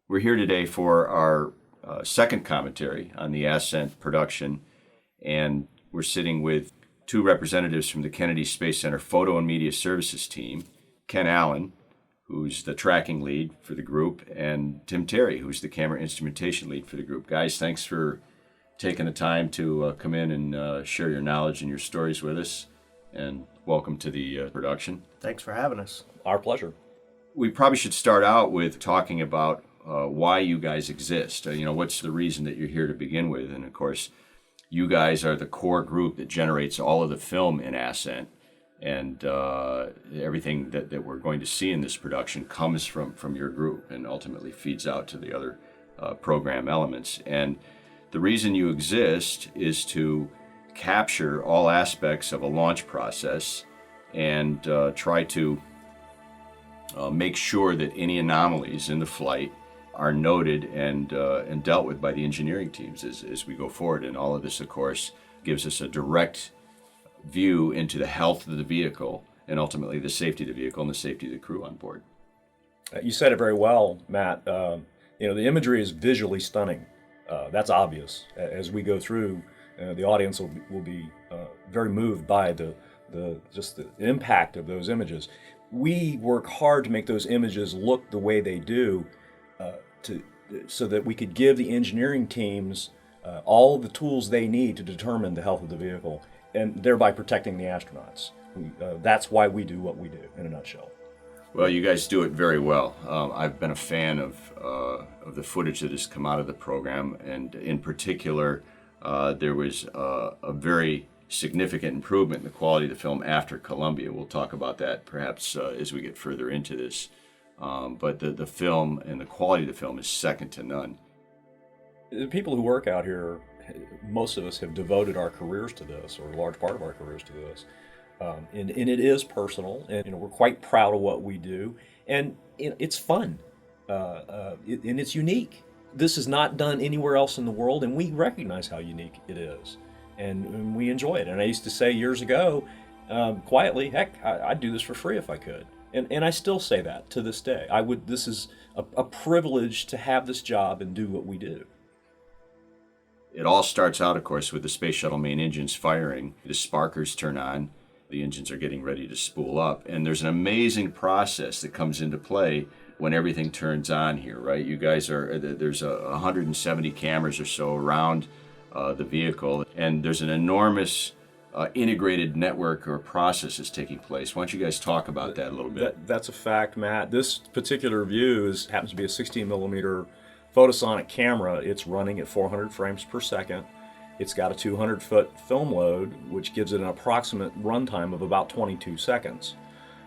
We're here today for our second commentary on the Ascent production, and we're sitting with two representatives from the Kennedy Space Center Photo and Media Services team, Ken Allen, who's the tracking lead for the group, and Tim Terry, who's the camera instrumentation lead for the group. Guys, thanks for taking the time to come in and share your knowledge and your stories with us, and welcome to the production. Thanks for having us. Our pleasure. We probably should start out with talking about why you guys exist. What's the reason that you're here to begin with? And of course, you guys are the core group that generates all of the film in Ascent, and everything that we're going to see in this production comes from your group and ultimately feeds out to the other program elements. And the reason you exist is to capture all aspects of a launch process and try to make sure that any anomalies in the flight are noted and dealt with by the engineering teams as we go forward. And all of this, of course, gives us a direct view into the health of the vehicle and ultimately the safety of the vehicle and the safety of the crew on board. You said it very well, Matt. The imagery is visually stunning. That's obvious. As we go through, the audience will be very moved by the impact of those images. We work hard to make those images look the way they do, so that we could give the engineering teams all the tools they need to determine the health of the vehicle, and thereby protecting the astronauts. That's why we do what we do, in a nutshell. Well, you guys do it very well. I've been a fan of the footage that has come out of the program, and in particular, there was a very significant improvement in the quality of the film after Columbia. We'll talk about that perhaps as we get further into this. But the film and the quality of the film is second to none. The people who work out here, most of us have devoted our careers to this, or a large part of our careers to this. And it is personal, and we're quite proud of what we do, and it's fun, and it's unique. This is not done anywhere else in the world, and we recognize how unique it is, and we enjoy it. And I used to say years ago, quietly, heck, I'd do this for free if I could. And I still say that to this day. This is a privilege to have this job and do what we do. It all starts out, of course, with the space shuttle main engines firing. The sparkers turn on. The engines are getting ready to spool up. And there's an amazing process that comes into play when everything turns on here, right? You guys there's 170 cameras or so around the vehicle, and there's an enormous integrated network or process is taking place. Why don't you guys talk about that a little bit? That's a fact, Matt. This particular view happens to be a 16 millimeter photosonic camera. It's running at 400 frames per second. It's got a 200-foot film load, which gives it an approximate runtime of about 22 seconds.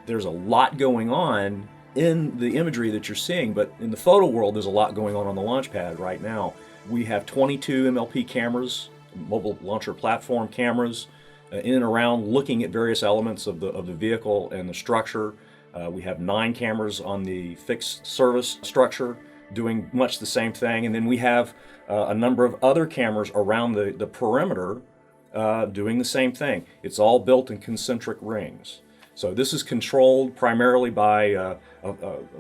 There's a lot going on in the imagery that you're seeing, but in the photo world, there's a lot going on the launch pad right now. We have 22 MLP cameras, mobile launcher platform cameras, in and around looking at various elements of the vehicle and the structure. We have 9 cameras on the fixed service structure doing much the same thing, and then we have a number of other cameras around the perimeter doing the same thing. It's all built in concentric rings. So this is controlled primarily by a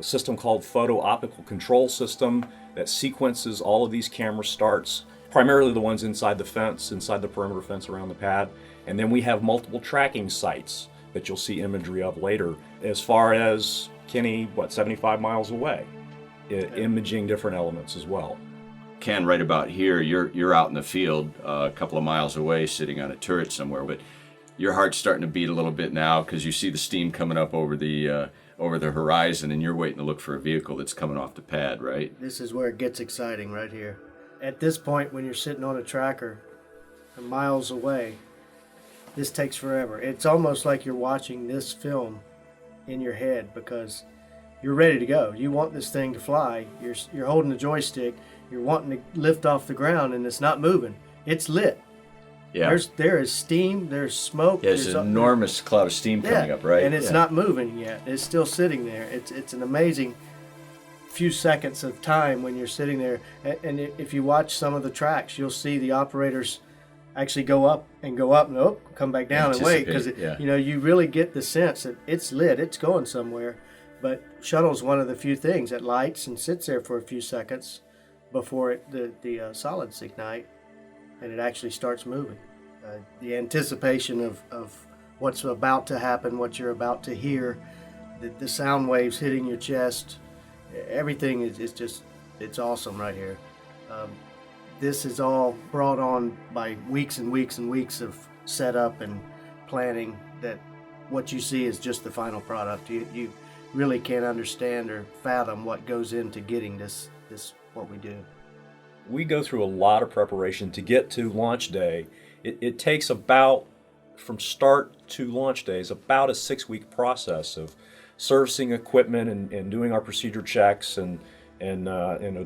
system called Photo Optical Control System that sequences all of these camera starts, primarily the ones inside the fence, inside the perimeter fence around the pad. And then we have multiple tracking sites that you'll see imagery of later, as far as, Kenny, 75 miles away, imaging different elements as well. Ken, right about here, you're out in the field a couple of miles away sitting on a turret somewhere, but your heart's starting to beat a little bit now because you see the steam coming up over the horizon, and you're waiting to look for a vehicle that's coming off the pad, right? This is where it gets exciting right here. At this point, when you're sitting on a tracker miles away, this takes forever. It's almost like you're watching this film in your head because you're ready to go. You want this thing to fly. You're holding the joystick. You're wanting to lift off the ground, and it's not moving. It's lit. Yeah. There is steam. There's smoke. Yeah, there's an enormous cloud of steam coming up, right? And it's not moving yet. It's still sitting there. It's an amazing few seconds of time when you're sitting there. And if you watch some of the tracks, you'll see the operators actually go up and come back down and wait, because you really get the sense that it's lit, it's going somewhere. But shuttle's one of the few things that lights and sits there for a few seconds before the solids ignite and it actually starts moving. The anticipation of what's about to happen, what you're about to hear, the sound waves hitting your chest, everything is just, it's awesome right here. This is all brought on by weeks and weeks and weeks of setup and planning, that what you see is just the final product. You really can't understand or fathom what goes into getting this what we do. We go through a lot of preparation to get to launch day. It takes about, from start to launch day, is about a 6-week process of servicing equipment and doing our procedure checks and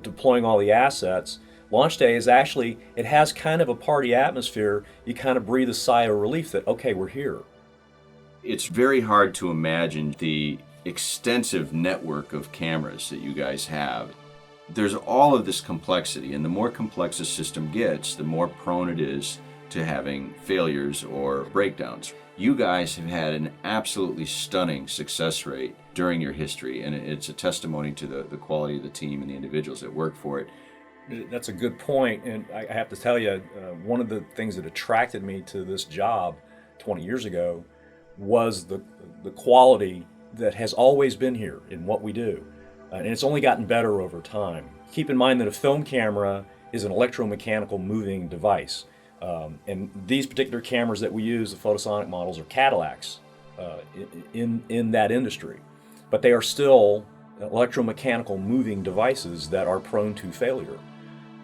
deploying all the assets. Launch day is actually, it has kind of a party atmosphere. You kind of breathe a sigh of relief that, okay, we're here. It's very hard to imagine the extensive network of cameras that you guys have. There's all of this complexity, and the more complex a system gets, the more prone it is to having failures or breakdowns. You guys have had an absolutely stunning success rate during your history, and it's a testimony to the quality of the team and the individuals that work for it. That's a good point, and I have to tell you, one of the things that attracted me to this job 20 years ago was the quality that has always been here in what we do, and it's only gotten better over time. Keep in mind that a film camera is an electromechanical moving device, and these particular cameras that we use, the photosonic models, are Cadillacs in that industry, but they are still electromechanical moving devices that are prone to failure.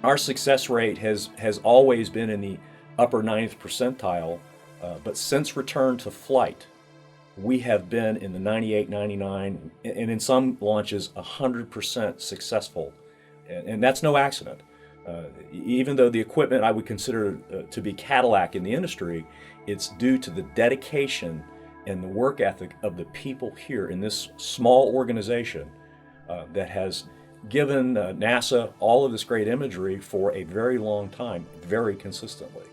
Our success rate has always been in the upper 90th percentile, but since return to flight, we have been in the 98, 99, and in some launches 100% successful. And that's no accident. Even though the equipment I would consider to be Cadillac in the industry, it's due to the dedication and the work ethic of the people here in this small organization that has given NASA all of this great imagery for a very long time, very consistently.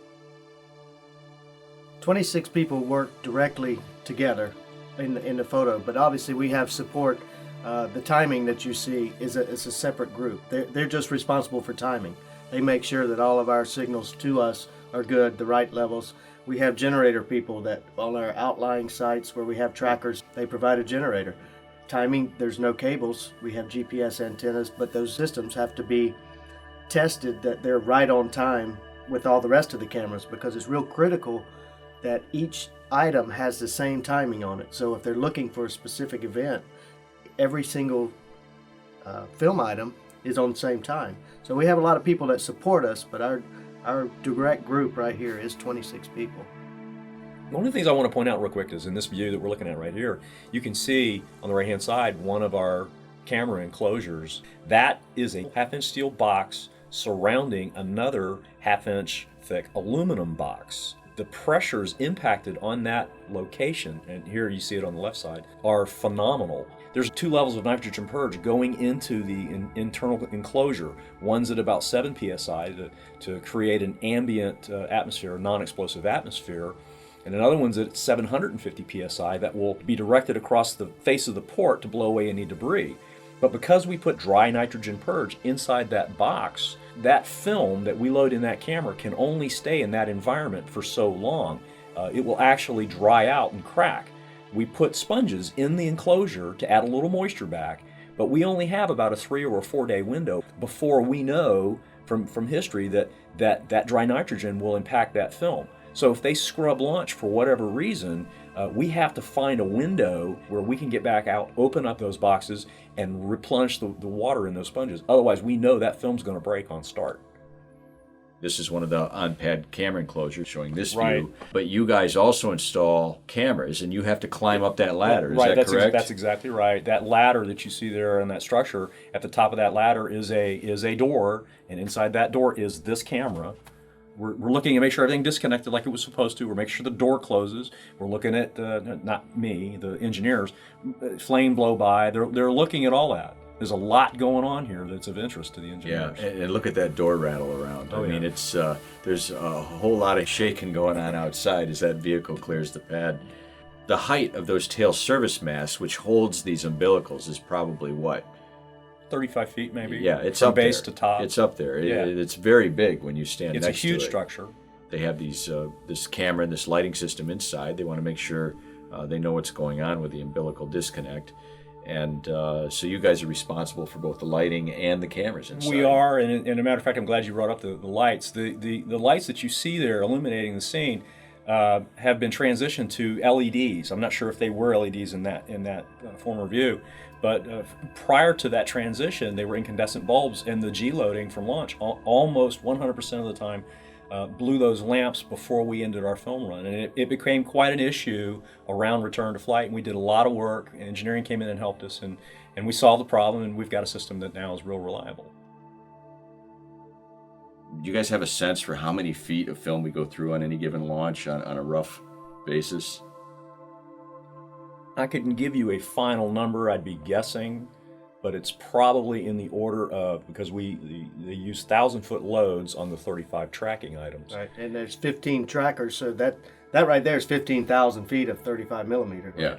26 people work directly together in the photo, but obviously we have support. The timing that you see is a separate group. They're just responsible for timing. They make sure that all of our signals to us are good, the right levels. We have generator people that on our outlying sites where we have trackers, they provide a generator. Timing, there's no cables. We have GPS antennas, but those systems have to be tested that they're right on time with all the rest of the cameras, because it's real critical that each item has the same timing on it. So if they're looking for a specific event, every single film item is on the same time. So we have a lot of people that support us, but our direct group right here is 26 people. One of the things I want to point out real quick is in this view that we're looking at right here, you can see on the right-hand side one of our camera enclosures. That is a half-inch steel box surrounding another half-inch thick aluminum box. The pressures impacted on that location, and here you see it on the left side, are phenomenal. There's 2 levels of nitrogen purge going into the internal enclosure. One's at about 7 psi to create an ambient atmosphere, a non-explosive atmosphere, and another one's at 750 psi that will be directed across the face of the port to blow away any debris. But because we put dry nitrogen purge inside that box, that film that we load in that camera can only stay in that environment for so long. It will actually dry out and crack. We put sponges in the enclosure to add a little moisture back, but we only have about a 3 or 4 day window before we know from history that dry nitrogen will impact that film. So if they scrub launch for whatever reason, we have to find a window where we can get back out, open up those boxes, and replenish the water in those sponges. Otherwise, we know that film's going to break on start. This is one of the on-pad camera enclosures showing this Right. view, but you guys also install cameras, and you have to climb up that ladder. Is Right, that correct? That's exactly right. That ladder that you see there in that structure, at the top of that ladder is a door, and inside that door is this camera. We're looking to make sure everything disconnected like it was supposed to. We're making sure the door closes. We're looking at, not me, the engineers, flame blow by. They're looking at all that. There's a lot going on here that's of interest to the Yeah, engineers. and look at that door rattle around. Oh, I mean, yeah. it's there's a whole lot of shaking going on outside as that vehicle clears the pad. The height of those tail service masts, which holds these umbilicals, is probably what? 35 feet maybe. Yeah, it's from up base there. to top. It's up there. Yeah. It's very big when you stand It's a next to it. huge structure. They have these this camera and this lighting system inside. They want to make sure they know what's going on with the umbilical disconnect. And so you guys are responsible for both the lighting and the cameras inside. We are, and a matter of fact, I'm glad you brought up the lights. The lights that you see there illuminating the scene have been transitioned to LEDs. I'm not sure if they were LEDs in that former view, but prior to that transition, they were incandescent bulbs, and the G-loading from launch almost 100% of the time blew those lamps before we ended our film run. And it became quite an issue around return to flight, and we did a lot of work. Engineering came in and helped us, and we solved the problem, and we've got a system that now is real reliable. Do you guys have a sense for how many feet of film we go through on any given launch on a rough basis? I couldn't give you a final number. I'd be guessing, but it's probably in the order of, because they use 1,000-foot loads on the 35 tracking items. Right, and there's 15 trackers, so that right there is 15,000 feet of 35 millimeter. Yeah.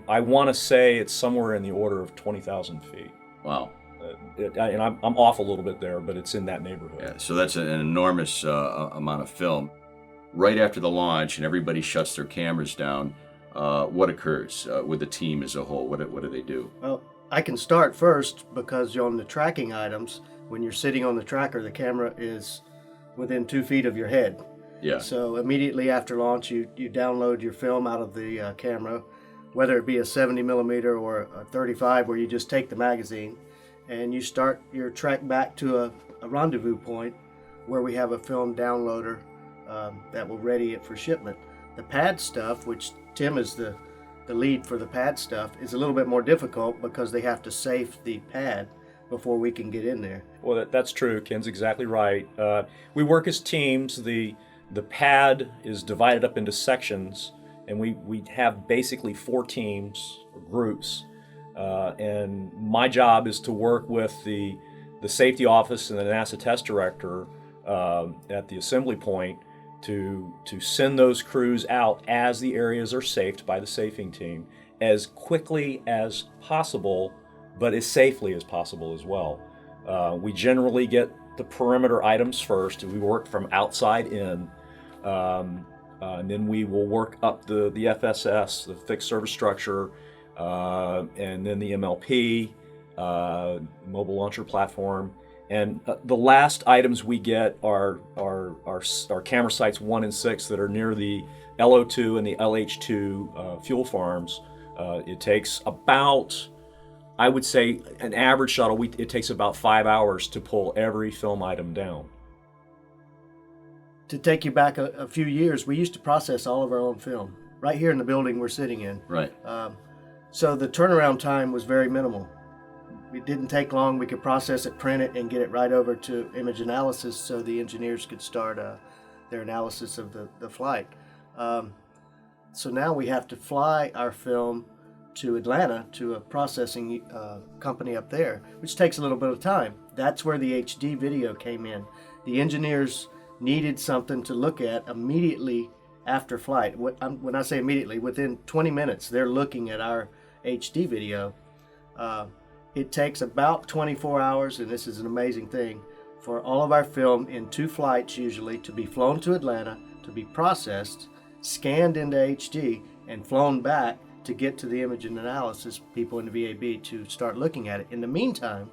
I want to say it's somewhere in the order of 20,000 feet. Wow. And I'm off a little bit there, but it's in that neighborhood. Yeah, so that's an enormous amount of film. Right after the launch and everybody shuts their cameras down, what occurs with the team as a whole? What do they do? Well, I can start first because on the tracking items, when you're sitting on the tracker, the camera is within 2 feet of your head. Yeah. So immediately after launch, you download your film out of the camera, whether it be a 70 millimeter or a 35, where you just take the magazine, and you start your trek back to a rendezvous point where we have a film downloader that will ready it for shipment. The pad stuff, which Tim is the lead for the pad stuff, is a little bit more difficult because they have to safe the pad before we can get in there. Well, that's true. Ken's exactly right. We work as teams. The pad is divided up into sections, and we have basically 4 teams or groups. And my job is to work with the safety office and the NASA test director at the assembly point to send those crews out as the areas are safed by the safing team as quickly as possible, but as safely as possible as well. We generally get the perimeter items first. We work from outside in, and then we will work up the FSS, the fixed service structure, and then the MLP, mobile launcher platform. And the last items we get are camera sites 1 and 6 that are near the LO2 and the LH2 fuel farms. It takes about, I would say, an average shuttle, it takes about 5 hours to pull every film item down. To take you back a few years, we used to process all of our own film right here in the building we're sitting in. Right. So the turnaround time was very minimal. It didn't take long. We could process it, print it, and get it right over to image analysis so the engineers could start their analysis of the flight. So now we have to fly our film to Atlanta to a processing company up there, which takes a little bit of time. That's where the HD video came in. The engineers needed something to look at immediately after flight. When I say immediately, within 20 minutes, they're looking at our HD video. It takes about 24 hours, and this is an amazing thing, for all of our film in 2 flights usually to be flown to Atlanta, to be processed, scanned into HD, and flown back to get to the image and analysis people in the VAB to start looking at it. In the meantime,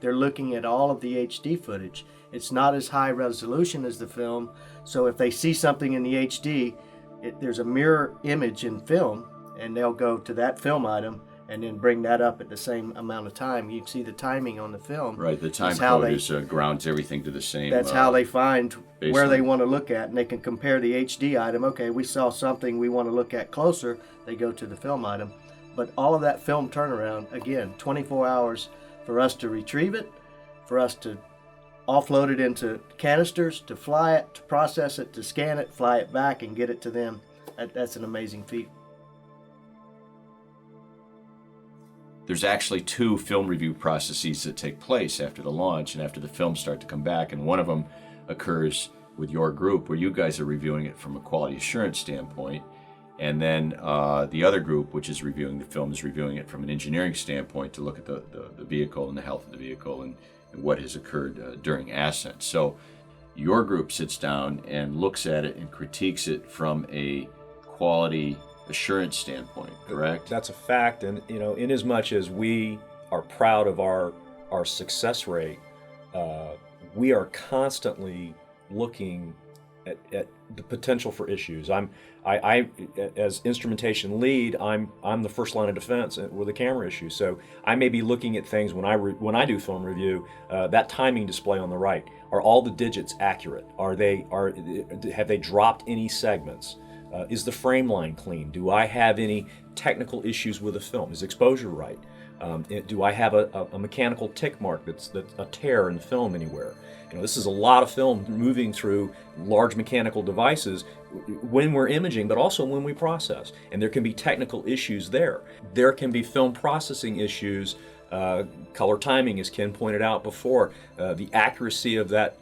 they're looking at all of the HD footage. It's not as high resolution as the film, so if they see something in the HD, there's a mirror image in film, and they'll go to that film item and then bring that up at the same amount of time. You can see the timing on the film. Right, the time code grounds everything to the same. That's how they find baseline. Where they want to look at, and they can compare the HD item. Okay, we saw something we want to look at closer. They go to the film item. But all of that film turnaround, again, 24 hours for us to retrieve it, for us to offload it into canisters, to fly it, to process it, to scan it, fly it back, and get it to them. That's an amazing feat. There's actually 2 film review processes that take place after the launch and after the films start to come back, and one of them occurs with your group where you guys are reviewing it from a quality assurance standpoint, And then the other group, which is reviewing the film, is reviewing it from an engineering standpoint to look at the vehicle and the health of the vehicle and what has occurred during ascent. So your group sits down and looks at it and critiques it from a quality assurance standpoint, correct? That's a fact, and in as much as we are proud of our success rate, we are constantly looking at the potential for issues. I as instrumentation lead, I'm the first line of defense with a camera issue. So I may be looking at things when I do film review. That timing display on the right, are all the digits accurate? Have they dropped any segments? Is the frame line clean? Do I have any technical issues with the film? Is exposure right? Do I have a mechanical tick mark that's a tear in the film anywhere? This is a lot of film moving through large mechanical devices when we're imaging, but also when we process. And there can be technical issues there. There can be film processing issues, color timing, as Ken pointed out before. The accuracy of that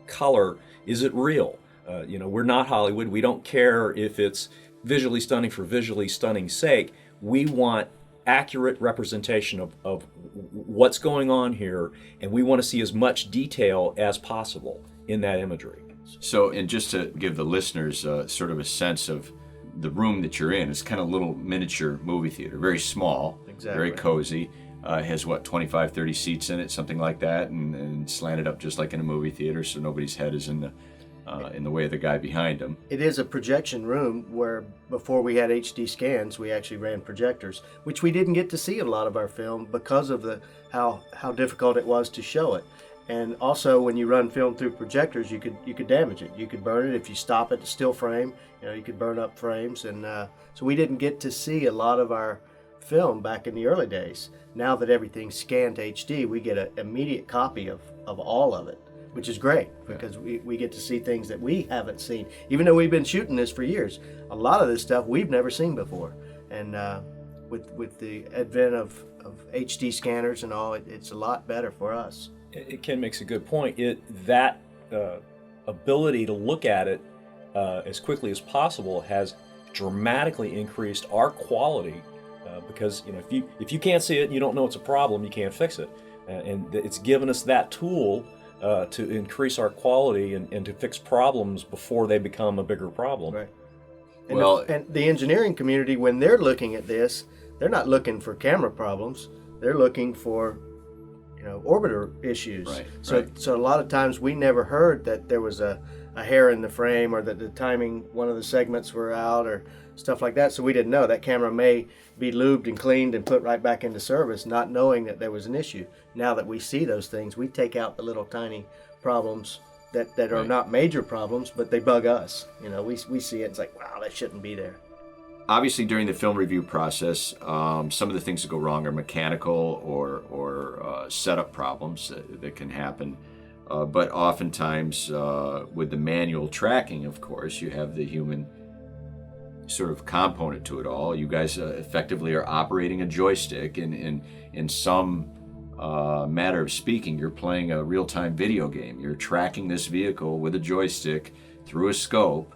color, is it real? We're not Hollywood. We don't care if it's visually stunning for visually stunning's sake. We want accurate representation of what's going on here, and we want to see as much detail as possible in that imagery. So, and just to give the listeners sort of a sense of the room that you're in, it's kind of a little miniature movie theater, very small, very cozy. Has 25, 30 seats in it, something like that, and slanted up just like in a movie theater, so nobody's head is in the way of the guy behind them. It is a projection room where before we had HD scans, we actually ran projectors, which we didn't get to see a lot of our film because of how difficult it was to show it. And also, when you run film through projectors, you could damage it. You could burn it if you stop at the still frame. You could burn up frames, and so we didn't get to see a lot of our film back in the early days. Now that everything's scanned to HD, we get an immediate copy of all of it, which is great because we get to see things that we haven't seen. Even though we've been shooting this for years, a lot of this stuff we've never seen before. And with the advent of HD scanners and all, it's a lot better for us. Ken makes a good point. That ability to look at it as quickly as possible has dramatically increased our quality because if you can't see it and you don't know it's a problem, you can't fix it. And it's given us that tool to increase our quality and to fix problems before they become a bigger problem. Right. And the engineering community, when they're looking at this, they're not looking for camera problems. They're looking for orbiter issues. Right. So a lot of times we never heard that there was a hair in the frame or that the timing, one of the segments were out or stuff like that. So we didn't know. That camera may be lubed and cleaned and put right back into service, not knowing that there was an issue. Now that we see those things, we take out the little tiny problems that are not major problems, but they bug us. We see it, it's like, wow, that shouldn't be there. Obviously, during the film review process, some of the things that go wrong are mechanical or setup problems that can happen. But oftentimes, with the manual tracking, of course, you have the human sort of component to it all. You guys effectively are operating a joystick, and in some matter of speaking, you're playing a real-time video game. You're tracking this vehicle with a joystick through a scope.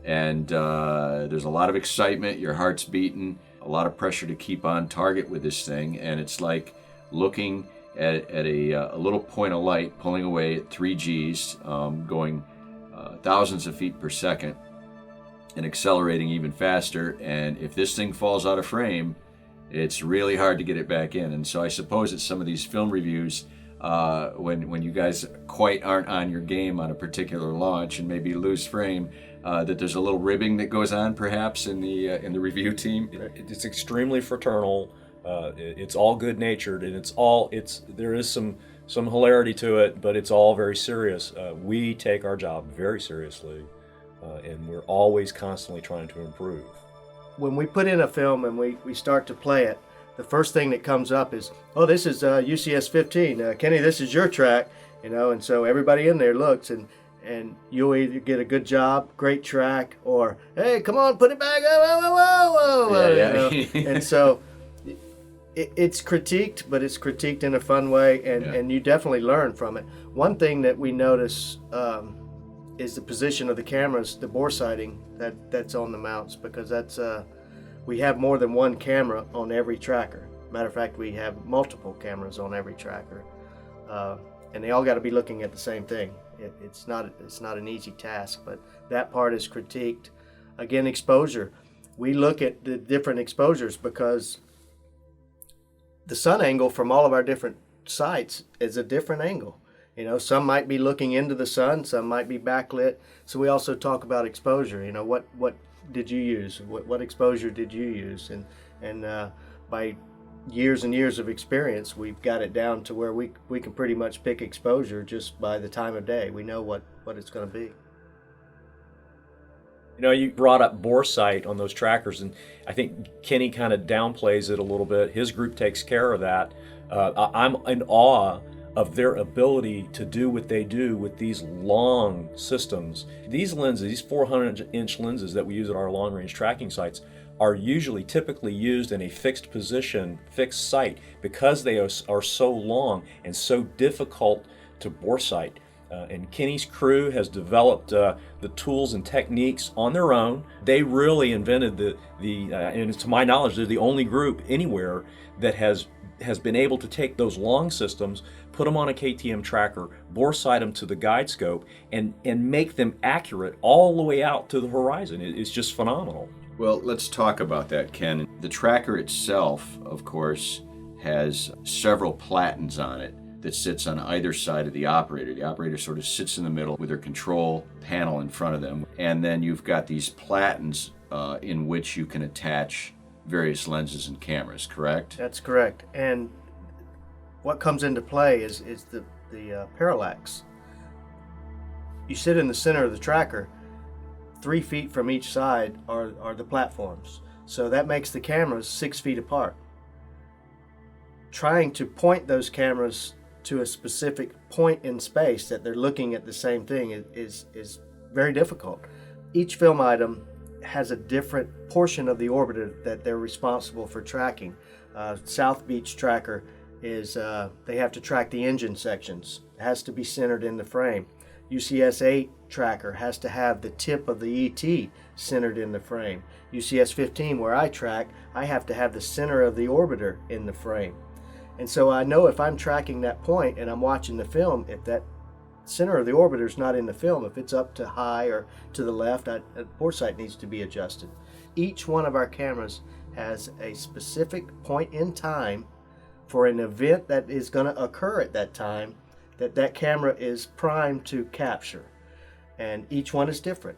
And there's a lot of excitement, your heart's beating, a lot of pressure to keep on target with this thing, and it's like looking at a little point of light pulling away at 3 Gs, going thousands of feet per second, and accelerating even faster, and if this thing falls out of frame, it's really hard to get it back in. And so I suppose that some of these film reviews, when you guys quite aren't on your game on a particular launch and maybe lose frame, that there's a little ribbing that goes on perhaps in the review team. It's extremely fraternal. It's all good natured, and there is some hilarity to it, but it's all very serious. We take our job very seriously, and we're always constantly trying to improve. When we put in a film and we start to play it, the first thing that comes up is, oh, this is UCS 15. Kenny, this is your track, and so everybody in there looks, and you'll either get a good job, great track, or, hey, come on, put it back, whoa. And so it's critiqued, but it's critiqued in a fun way, and you definitely learn from it. One thing that we notice is the position of the cameras, the bore sighting that's on the mounts, because that's we have more than one camera on every tracker. Matter of fact, we have multiple cameras on every tracker, and they all got to be looking at the same thing. It's not an easy task, but that part is critiqued. Again, exposure. We look at the different exposures because the sun angle from all of our different sites is a different angle. You know, some might be looking into the sun, some might be backlit. So we also talk about exposure. You know, what did you use? What exposure did you use? And by years and years of experience, we've got it down to where we can pretty much pick exposure just by the time of day. We know what it's going to be. You know, you brought up bore sight on those trackers, and I think Kenny kind of downplays it a little bit. His group takes care of that. I'm in awe of their ability to do what they do with these long systems. These lenses, these 400-inch lenses that we use at our long-range tracking sites, are typically used in a fixed position, fixed sight, because they are so long and so difficult to bore sight. And Kenny's crew has developed the tools and techniques on their own. They really invented and to my knowledge, they're the only group anywhere that has been able to take those long systems, put them on a KTM tracker, bore sight them to the guide scope, and make them accurate all the way out to the horizon. It's just phenomenal. Well, let's talk about that, Ken. The tracker itself, of course, has several platens on it that sits on either side of the operator. The operator sort of sits in the middle with their control panel in front of them. And then you've got these platens in which you can attach various lenses and cameras, correct? That's correct. And what comes into play is the parallax. You sit in the center of the tracker. 3 feet from each side are the platforms. So that makes the cameras 6 feet apart. Trying to point those cameras to a specific point in space that they're looking at the same thing is very difficult. Each film item has a different portion of the orbiter that they're responsible for tracking. South Beach tracker is they have to track the engine sections. It has to be centered in the frame. UCS 8 tracker has to have the tip of the ET centered in the frame. UCS 15, where I track, I have to have the center of the orbiter in the frame. And so I know if I'm tracking that point and I'm watching the film, if that center of the orbiter is not in the film, if it's up to high or to the left, bore sight needs to be adjusted. Each one of our cameras has a specific point in time for an event that is going to occur at that time that camera is primed to capture. And each one is different.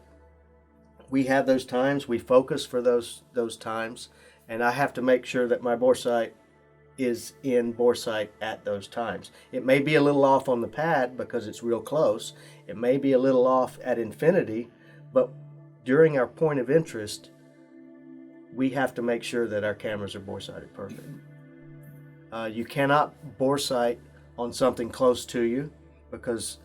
We have those times, we focus for those times, and I have to make sure that my bore sight is in bore sight at those times. It may be a little off on the pad because it's real close. It may be a little off at infinity, but during our point of interest, we have to make sure that our cameras are bore sighted perfect. You cannot bore sight on something close to you, because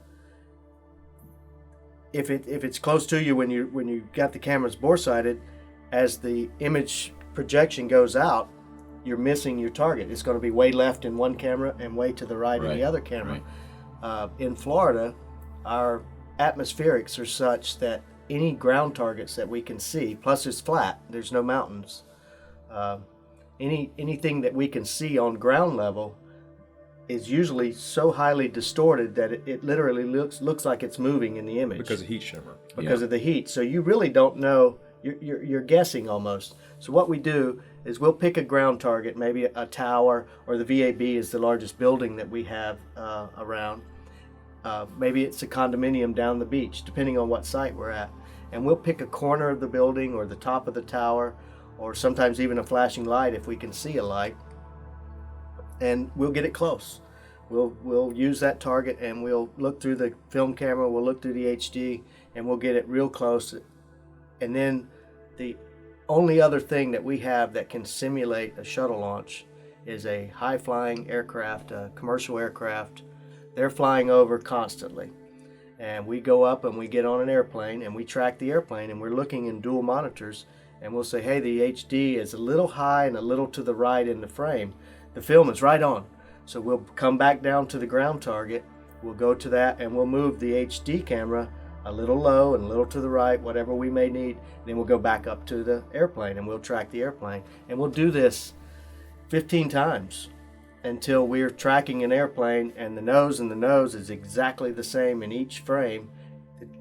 if it's close to you when you got the cameras bore sighted, as the image projection goes out, you're missing your target. It's going to be way left in one camera and way to the right in the other camera. Right. In Florida, our atmospherics are such that any ground targets that we can see, plus it's flat, there's no mountains, anything that we can see on ground level is usually so highly distorted that it literally looks like it's moving in the image. Because of heat shimmer. Because of the heat. So you really don't know, you're guessing almost. So what we do is we'll pick a ground target, maybe a tower, or the VAB is the largest building that we have around. Maybe it's a condominium down the beach, depending on what site we're at. And we'll pick a corner of the building or the top of the tower, or sometimes even a flashing light if we can see a light. And we'll get it close. We'll use that target and we'll look through the film camera, we'll look through the HD, and we'll get it real close. And then the only other thing that we have that can simulate a shuttle launch is a high-flying aircraft, a commercial aircraft. They're flying over constantly. And we go up and we get on an airplane and we track the airplane, and we're looking in dual monitors, and we'll say, hey, the HD is a little high and a little to the right in the frame. The film is right on. So we'll come back down to the ground target, we'll go to that, and we'll move the HD camera a little low and a little to the right, whatever we may need. Then we'll go back up to the airplane and we'll track the airplane. And we'll do this 15 times until we're tracking an airplane and the nose is exactly the same in each frame.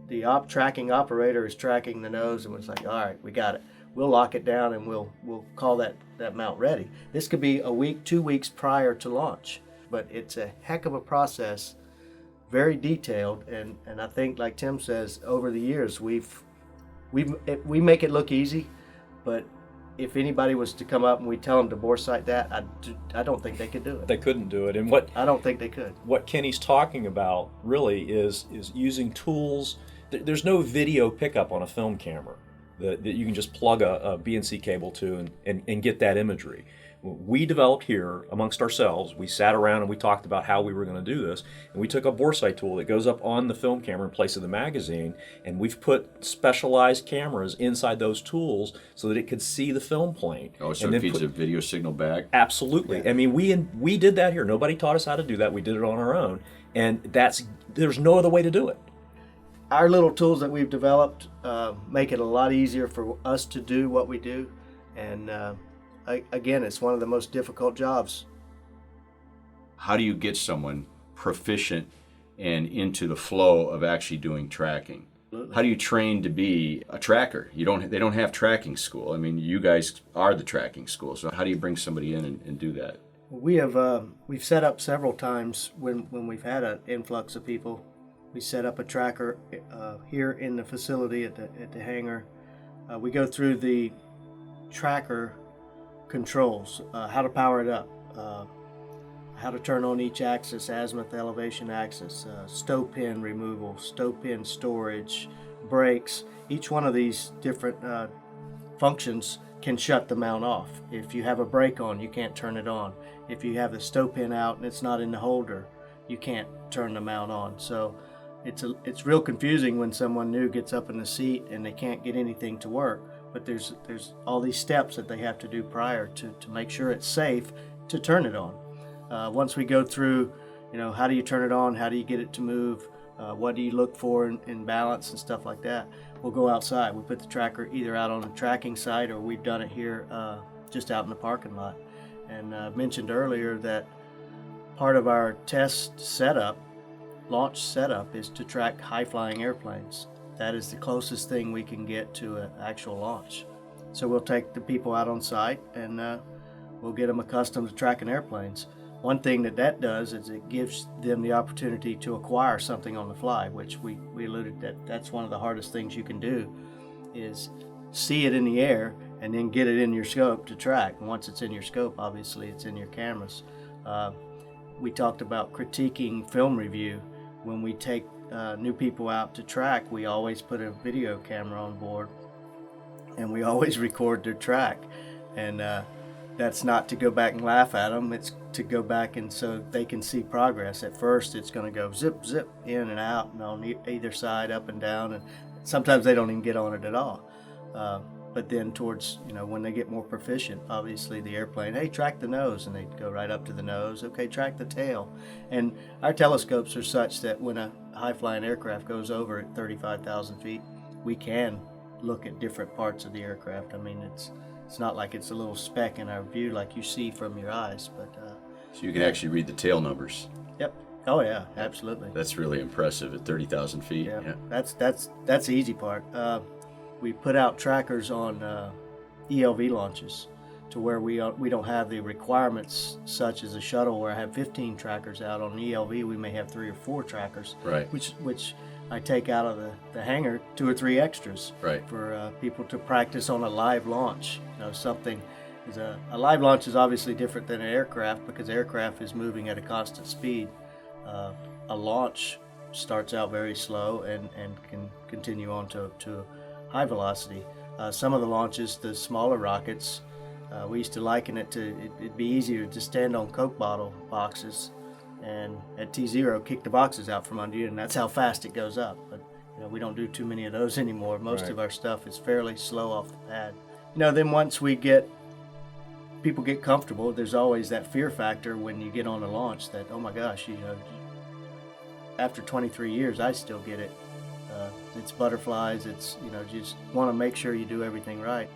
The tracking operator is tracking the nose, and it's like, all right, we got it. We'll lock it down and we'll call that mount ready. This could be a week, 2 weeks prior to launch, but it's a heck of a process, very detailed, and I think, like Tim says, over the years we make it look easy, but if anybody was to come up and we tell them to bore sight that, I don't think they could do it. They couldn't do it. And I don't think they could. What Kenny's talking about really is using tools. There's no video pickup on a film camera that you can just plug a BNC cable to and get that imagery. We developed here amongst ourselves. We sat around and we talked about how we were going to do this, and we took a bore sight tool that goes up on the film camera in place of the magazine, and we've put specialized cameras inside those tools so that it could see the film plane. Oh, so it feeds a video signal back? Absolutely. Yeah. I mean, we did that here. Nobody taught us how to do that. We did it on our own, and there's no other way to do it. Our little tools that we've developed make it a lot easier for us to do what we do, and again, it's one of the most difficult jobs. How do you get someone proficient and into the flow of actually doing tracking? Absolutely. How do you train to be a tracker? They don't have tracking school. I mean, you guys are the tracking school. So how do you bring somebody in and do that? We've set up several times when we've had an influx of people. We set up a tracker here in the facility at the hangar. We go through the tracker controls, how to power it up, how to turn on each axis, azimuth, elevation axis, stow pin removal, stow pin storage, brakes. Each one of these different functions can shut the mount off. If you have a brake on, you can't turn it on. If you have the stow pin out and it's not in the holder, you can't turn the mount on. So it's real confusing when someone new gets up in the seat and they can't get anything to work. But there's all these steps that they have to do prior to make sure it's safe to turn it on. Once we go through, how do you turn it on? How do you get it to move? What do you look for in balance and stuff like that? We'll go outside. We put the tracker either out on a tracking site, or we've done it here just out in the parking lot. And I mentioned earlier that part of our test setup, launch setup, is to track high-flying airplanes. That is the closest thing we can get to an actual launch. So we'll take the people out on site and we'll get them accustomed to tracking airplanes. One thing that does is it gives them the opportunity to acquire something on the fly, which we alluded that's one of the hardest things you can do, is see it in the air and then get it in your scope to track. And once it's in your scope, obviously it's in your cameras. We talked about critiquing film review. When we take new people out to track, we always put a video camera on board and we always record their track. And that's not to go back and laugh at them, it's to go back and so they can see progress. At first it's going to go zip, zip, in and out and on either side, up and down, and sometimes they don't even get on it at all. But then towards, when they get more proficient, obviously the airplane, hey, track the nose, and they go right up to the nose. Okay, track the tail. And our telescopes are such that when a high-flying aircraft goes over at 35,000 feet, we can look at different parts of the aircraft. I mean, it's not like it's a little speck in our view like you see from your eyes, but so you can actually read the tail numbers. Yep. Oh yeah, absolutely. That's really impressive at 30,000 feet. Yeah. That's the easy part. We put out trackers on ELV launches to where we don't have the requirements such as a shuttle where I have 15 trackers out. On ELV we may have 3 or 4 trackers, Right. which I take out of the hangar 2 or 3 extras, Right. for people to practice on a live launch. Something is a live launch is obviously different than an aircraft because aircraft is moving at a constant speed. A launch starts out very slow and can continue on to high velocity. Some of the launches, the smaller rockets, we used to liken it to it'd be easier to stand on Coke bottle boxes and at T0 kick the boxes out from under you, and that's how fast it goes up. But we don't do too many of those anymore. Most Right. of our stuff is fairly slow off the pad. Then once people get comfortable, there's always that fear factor when you get on a launch that, oh my gosh, after 23 years I still get it. It's butterflies. It's, just want to make sure you do everything right.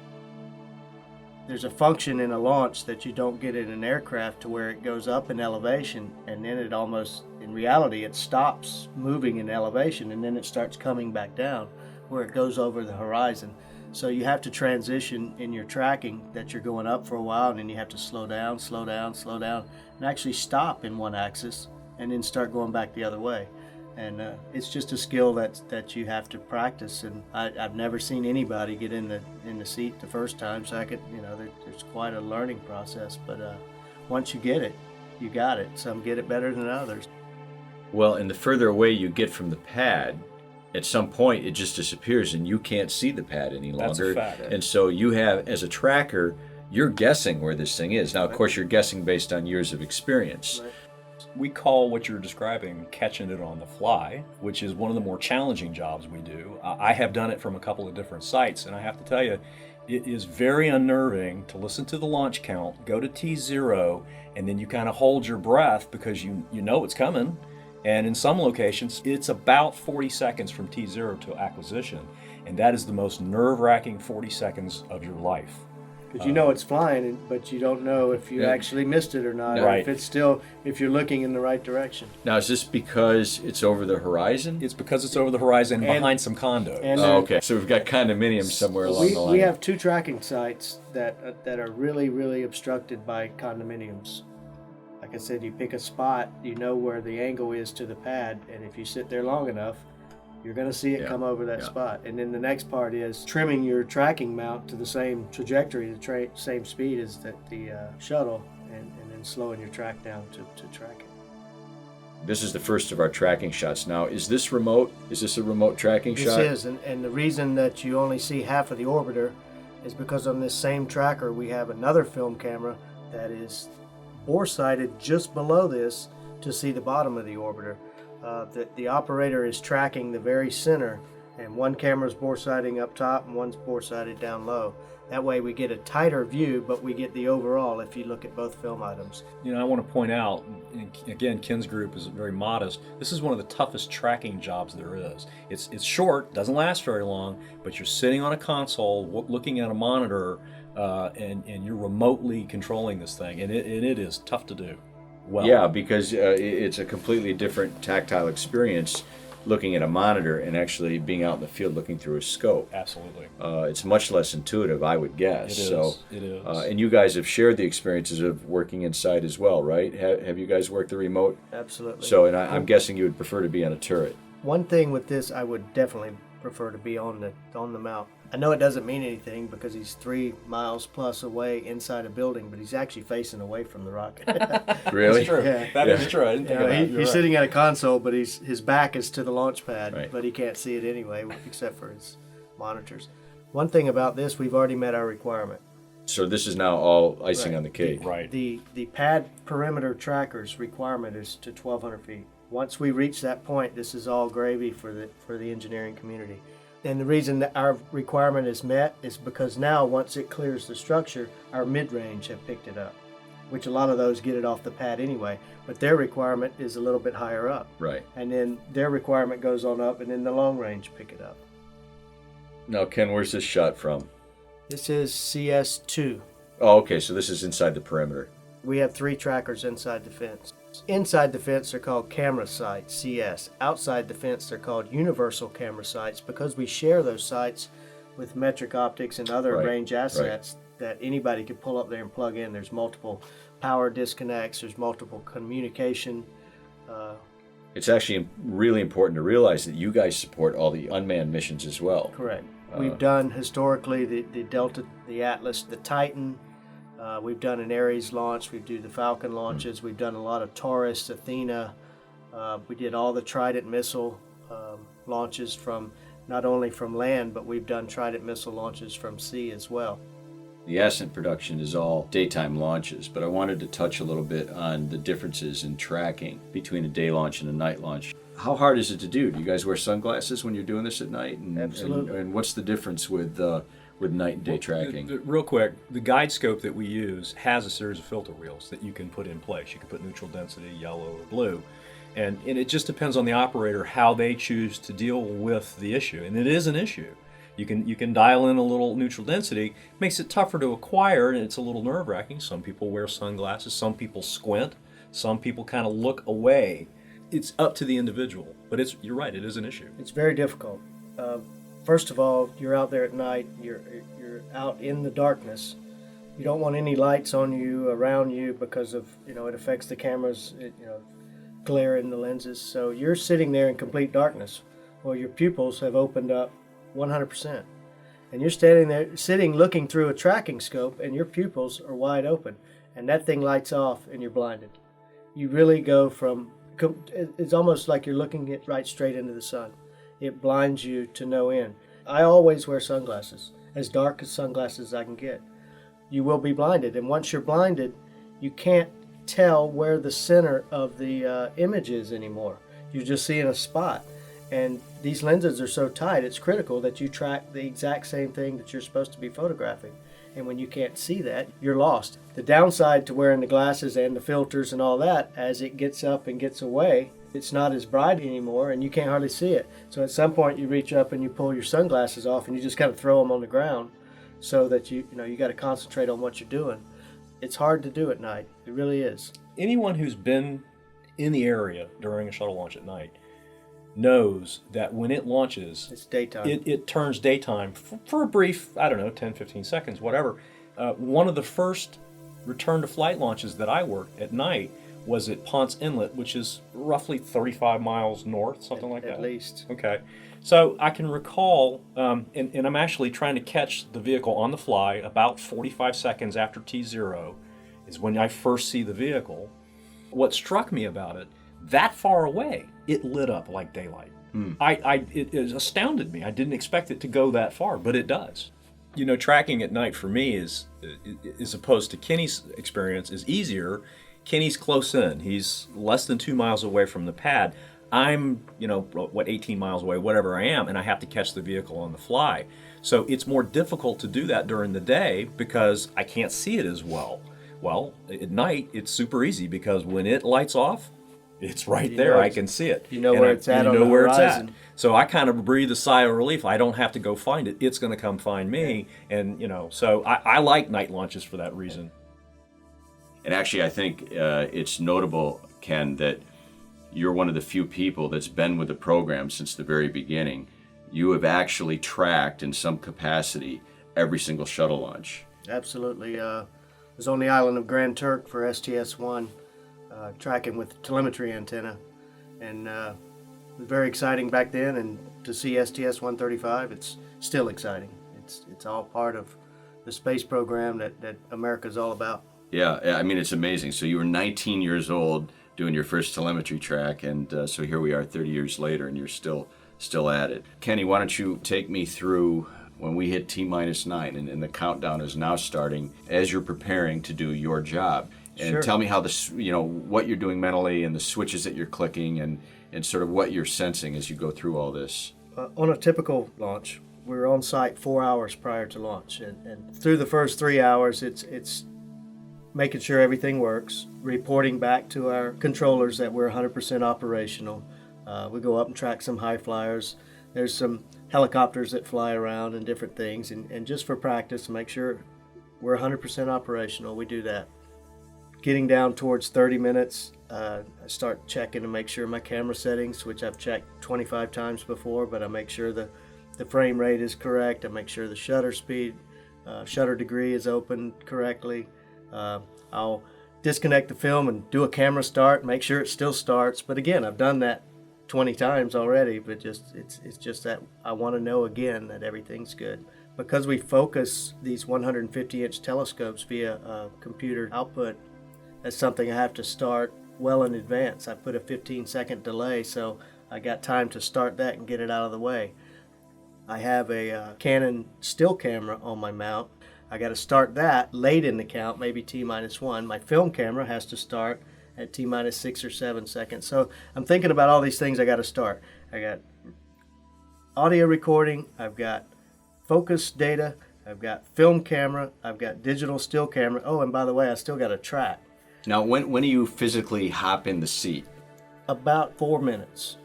There's a function in a launch that you don't get in an aircraft to where it goes up in elevation and then it almost, in reality, it stops moving in elevation and then it starts coming back down where it goes over the horizon. So you have to transition in your tracking that you're going up for a while and then you have to slow down, and actually stop in one axis and then start going back the other way. And it's just a skill that you have to practice. And I've never seen anybody get in the seat the first time, second. There's quite a learning process. But once you get it, you got it. Some get it better than others. Well, and the further away you get from the pad, at some point it just disappears and you can't see the pad any longer. That's a fact. And so you have, as a tracker, you're guessing where this thing is. Now, of course, you're guessing based on years of experience. Right. We call what you're describing catching it on the fly, which is one of the more challenging jobs we do. I have done it from a couple of different sites, and I have to tell you, it is very unnerving to listen to the launch count, go to T0, and then you kind of hold your breath because you know it's coming. And in some locations, it's about 40 seconds from T0 to acquisition, and that is the most nerve-wracking 40 seconds of your life. Because you know it's flying, but you don't know if you actually missed it or not, or Right. if you're looking in the right direction. Now, is this because it's over the horizon? It's because it's over the horizon And- behind some condos. and- Oh, okay. So we've got condominiums somewhere along the line. We have two tracking sites that are really, really obstructed by condominiums. Like I said, you pick a spot, you know where the angle is to the pad, and if you sit there long enough, you're going to see it come over that spot. And then the next part is trimming your tracking mount to the same trajectory, the same speed as the shuttle, and then slowing your track down to track it. This is the first of our tracking shots. Now, is this remote? Is this a remote tracking shot? This is, and the reason that you only see half of the orbiter is because on this same tracker we have another film camera that is bore-sighted just below this to see the bottom of the orbiter. The operator is tracking the very center, and one camera's bore-sighting up top and one's bore-sighted down low. That way we get a tighter view, but we get the overall if you look at both film items. I want to point out, again, Ken's group is very modest. This is one of the toughest tracking jobs there is. It's short, doesn't last very long, but you're sitting on a console, looking at a monitor, and you're remotely controlling this thing, and it is tough to do. Well, Yeah, because it's a completely different tactile experience looking at a monitor and actually being out in the field looking through a scope. absolutely. It's much less intuitive, I would guess. It is. So, It is. And you guys have shared the experiences of working inside as well, right? Have you guys worked the remote? Absolutely. So, and I'm guessing you would prefer to be on a turret. One thing with this, I would definitely prefer to be on the mount. I know it doesn't mean anything because he's 3 miles plus away inside a building, but he's actually facing away from the rocket. Really? That's true. Yeah. That is true. I didn't think of that. He's You're right. sitting at a console, but his back is to the launch pad, Right. but he can't see it anyway, except for his monitors. One thing about this, we've already met our requirement. So this is now all icing Right. on the cake. Right. The pad perimeter tracker's requirement is to 1,200 feet. Once we reach that point, this is all gravy for the engineering community. And the reason that our requirement is met is because now, once it clears the structure, our mid-range have picked it up, which a lot of those get it off the pad anyway. But their requirement is a little bit higher up. Right. And then their requirement goes on up, and then the long range pick it up. Now, Ken, where's this shot from? This is CS2. Oh, okay. So this is inside the perimeter. We have 3 trackers inside the fence. Inside the fence, they're called camera sites, CS. Outside the fence, they're called universal camera sites because we share those sites with metric optics and other Right, range assets that anybody could pull up there and plug in. There's multiple power disconnects, there's multiple communication. It's actually really important to realize that you guys support all the unmanned missions as well. Correct. We've done historically the Delta, the Atlas, the Titan. We've done an Ares launch. We do the Falcon launches. We've done a lot of Taurus, Athena. We did all the Trident missile launches from not only from land, but we've done Trident missile launches from sea as well. The Ascent production is all daytime launches, but I wanted to touch a little bit on the differences in tracking between a day launch and a night launch. How hard is it to do? Do you guys wear sunglasses when you're doing this at night? Absolutely. And what's the difference with night and day tracking? Real quick, the guide scope that we use has a series of filter wheels that you can put in place. You can put neutral density, yellow or blue. And it just depends on the operator how they choose to deal with the issue. And it is an issue. You can dial in a little neutral density, makes it tougher to acquire, and it's a little nerve-wracking. Some people wear sunglasses, some people squint, some people kind of look away. It's up to the individual, but you're right, it is an issue. It's very difficult. First of all, you're out there at night, you're out in the darkness. You don't want any lights on you, around you, because of, it affects the cameras, glare in the lenses. So you're sitting there in complete darkness. Well, your pupils have opened up 100%. And you're standing there, looking through a tracking scope, and your pupils are wide open. And that thing lights off, and you're blinded. You really go from, it's almost like you're looking right straight into the sun. It blinds you to no end. I always wear sunglasses, as dark as sunglasses I can get. You will be blinded, and once you're blinded, you can't tell where the center of the image is anymore. You're just seeing a spot. And these lenses are so tight, it's critical that you track the exact same thing that you're supposed to be photographing. And when you can't see that, you're lost. The downside to wearing the glasses and the filters and all that, as it gets up and gets away, it's not as bright anymore and you can't hardly see it. So at some point you reach up and you pull your sunglasses off and you just kind of throw them on the ground so that you got to concentrate on what you're doing. It's hard to do at night. It really is. Anyone who's been in the area during a shuttle launch at night knows that when it launches, it's daytime. It turns daytime for a brief, 10, 15 seconds, whatever. One of the first return to flight launches that I worked at night was at Ponce Inlet, which is roughly 35 miles north, something like that. At least. Okay. So I can recall, and I'm actually trying to catch the vehicle on the fly about 45 seconds after T0 is when I first see the vehicle. What struck me about it, that far away, it lit up like daylight. It astounded me. I didn't expect it to go that far, but it does. Tracking at night for me is, as opposed to Kenny's experience, is easier. Kenny's close in. He's less than 2 miles away from the pad. I'm, 18 miles away, whatever I am, and I have to catch the vehicle on the fly. So it's more difficult to do that during the day because I can't see it as well. Well, at night, it's super easy because when it lights off, it's right there. I can see it. You know where it's at on the horizon. So I kind of breathe a sigh of relief. I don't have to go find it. It's going to come find me. And, so I like night launches for that reason. And actually, I think it's notable, Ken, that you're one of the few people that's been with the program since the very beginning. You have actually tracked in some capacity every single shuttle launch. Absolutely. I was on the island of Grand Turk for STS-1. Tracking with telemetry antenna, and it was very exciting back then. And to see STS-135, it's still exciting. It's all part of the space program that America's all about. Yeah, I mean, it's amazing. So you were 19 years old doing your first telemetry track, and so here we are 30 years later, and you're still at it. Kenny, why don't you take me through when we hit T-9, and the countdown is now starting as you're preparing to do your job. And Sure. Tell me how what you're doing mentally and the switches that you're clicking and sort of what you're sensing as you go through all this. On a typical launch, we're on site 4 hours prior to launch, and through the first 3 hours, it's making sure everything works, reporting back to our controllers that we're 100% operational. We go up and track some high flyers. There's some helicopters that fly around and different things, and just for practice, make sure we're 100% operational, we do that. Getting down towards 30 minutes, I start checking to make sure my camera settings, which I've checked 25 times before, but I make sure the frame rate is correct. I make sure the shutter speed, shutter degree is open correctly. I'll disconnect the film and do a camera start, make sure it still starts. But again, I've done that 20 times already, but it's just that I want to know again that everything's good. Because we focus these 150-inch telescopes via computer output, that's something I have to start well in advance. I put a 15-second delay, so I got time to start that and get it out of the way. I have a Canon still camera on my mount. I got to start that late in the count, maybe T-1. My film camera has to start at T-6 or 7 seconds. So I'm thinking about all these things I got to start. I got audio recording, I've got focus data, I've got film camera, I've got digital still camera. Oh, and by the way, I still got a track. Now, when do you physically hop in the seat? About 4 minutes.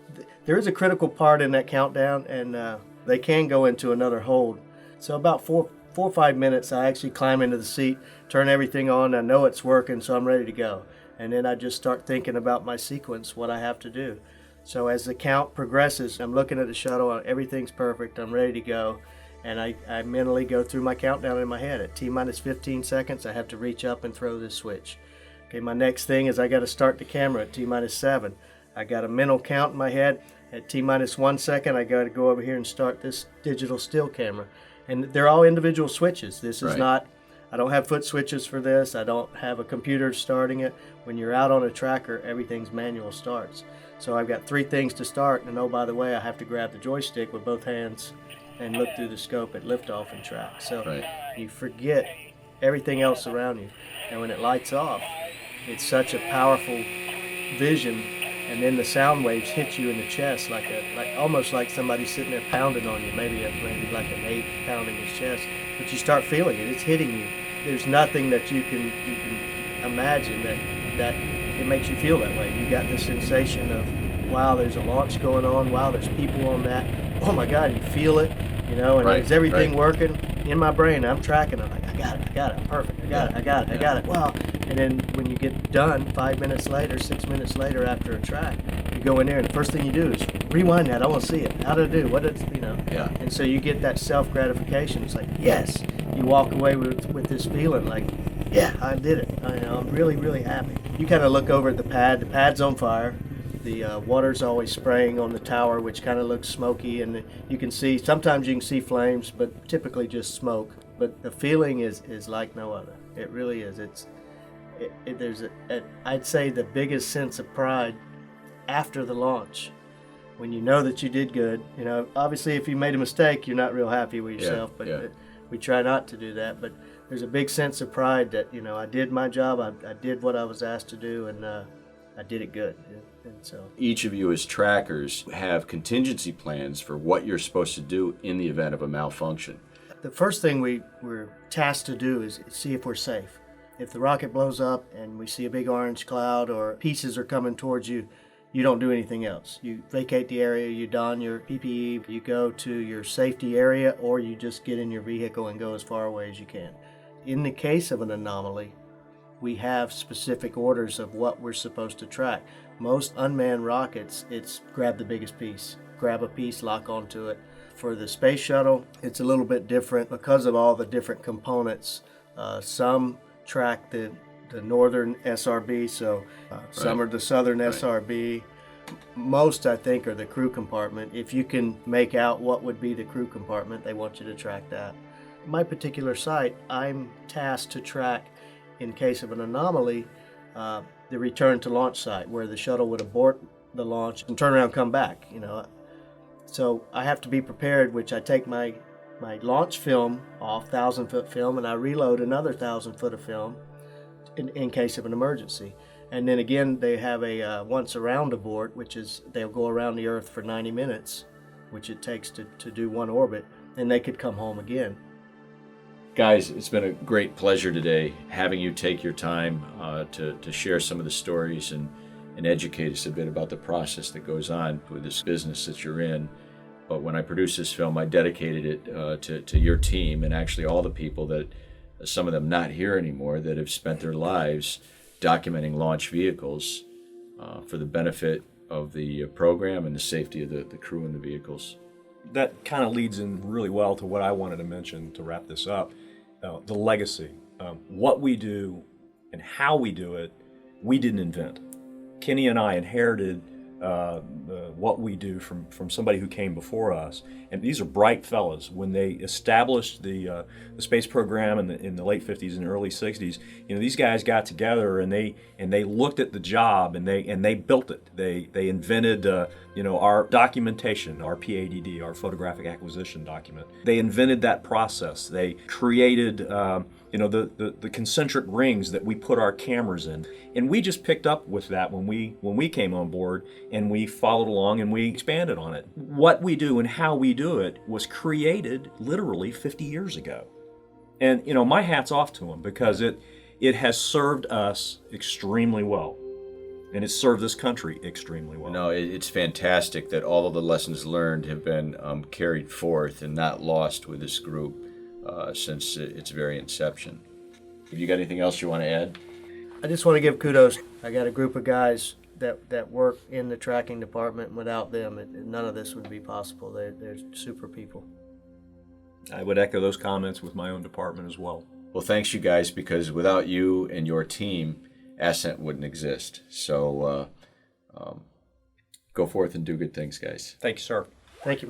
There is a critical part in that countdown, and they can go into another hold. So about four or 5 minutes, I actually climb into the seat, turn everything on. I know it's working, so I'm ready to go. And then I just start thinking about my sequence, what I have to do. So as the count progresses, I'm looking at the shuttle, everything's perfect, I'm ready to go. And I mentally go through my countdown in my head. At T-minus 15 seconds, I have to reach up and throw this switch. Okay, my next thing is I got to start the camera at T-minus 7. I got a mental count in my head. At T-minus 1 second, I got to go over here and start this digital still camera. And they're all individual switches. This is not, I don't have foot switches for this. I don't have a computer starting it. When you're out on a tracker, everything's manual starts. So I've got 3 things to start, and oh, by the way, I have to grab the joystick with both hands and look through the scope at liftoff and track. So you forget everything else around you. And when it lights off, it's such a powerful vision, and then the sound waves hit you in the chest like almost like somebody sitting there pounding on you, maybe like an ape pounding his chest. But you start feeling it; it's hitting you. There's nothing that you can imagine that it makes you feel that way. You got this sensation of, wow, there's a launch going on. Wow, there's people on that. Oh my God, you feel it, you know, and is everything working? In my brain, I'm tracking. I'm like, I got it, perfect. I got it. Wow. And then when you get done, 5 minutes later, 6 minutes later after a track, you go in there and the first thing you do is rewind that. I want to see it. How did it do? What did, you know? Yeah. And so you get that self-gratification. It's like, yes. You walk away with this feeling like, yeah, I did it. I'm really, really happy. You kind of look over at the pad. The pad's on fire. The water's always spraying on the tower, which kind of looks smoky, and you can see, sometimes you can see flames, but typically just smoke. But the feeling is like no other. It really is. I'd say the biggest sense of pride after the launch, when you know that you did good. You know, obviously if you made a mistake, you're not real happy with yourself, but we try not to do that. But there's a big sense of pride that, you know, I did my job, I did what I was asked to do, and I did it good. And so each of you as trackers have contingency plans for what you're supposed to do in the event of a malfunction. the first thing we're tasked to do is see if we're safe. If the rocket blows up and we see a big orange cloud or pieces are coming towards you, you don't do anything else. You vacate the area, you don your PPE, you go to your safety area, or you just get in your vehicle and go as far away as you can. In the case of an anomaly, we have specific orders of what we're supposed to track. Most unmanned rockets, it's grab the biggest piece, grab a piece, lock onto it. For the space shuttle, it's a little bit different because of all the different components. Some track the northern SRB, so some are the southern SRB. Most, I think, are the crew compartment. If you can make out what would be the crew compartment, they want you to track that. My particular site, I'm tasked to track, in case of an anomaly, the return to launch site, where the shuttle would abort the launch and turn around and come back. So I have to be prepared, which I take my launch film off, 1,000-foot film, and I reload another 1,000 foot of film in case of an emergency. And then again, they have a once around abort, which is they'll go around the Earth for 90 minutes, which it takes to do one orbit, and they could come home again. Guys, it's been a great pleasure today having you take your time to share some of the stories and educate us a bit about the process that goes on with this business that you're in. But when I produced this film, I dedicated it to your team, and actually all the people that, some of them not here anymore, that have spent their lives documenting launch vehicles for the benefit of the program and the safety of the crew and the vehicles. That kind of leads in really well to what I wanted to mention to wrap this up. The legacy. What we do and how we do it, we didn't invent. Kenny and I inherited what we do from somebody who came before us, and these are bright fellas. When they established the space program in the late 50s and early 60s, these guys got together and they looked at the job and they built it. They invented our documentation, our PADD, our photographic acquisition document. They invented that process. They created the concentric rings that we put our cameras in, and we just picked up with that when we came on board, and we followed along and we expanded on it. What we do and how we do it was created literally 50 years ago, and my hat's off to them, because it has served us extremely well. and it's served this country extremely well. No, it's fantastic that all of the lessons learned have been carried forth and not lost with this group since its very inception. Have you got anything else you want to add? I just want to give kudos. I got a group of guys that work in the tracking department, and without them, none of this would be possible. They're super people. I would echo those comments with my own department as well. Well, thanks you guys, because without you and your team, Ascent wouldn't exist. So go forth and do good things, guys. Thank you, sir.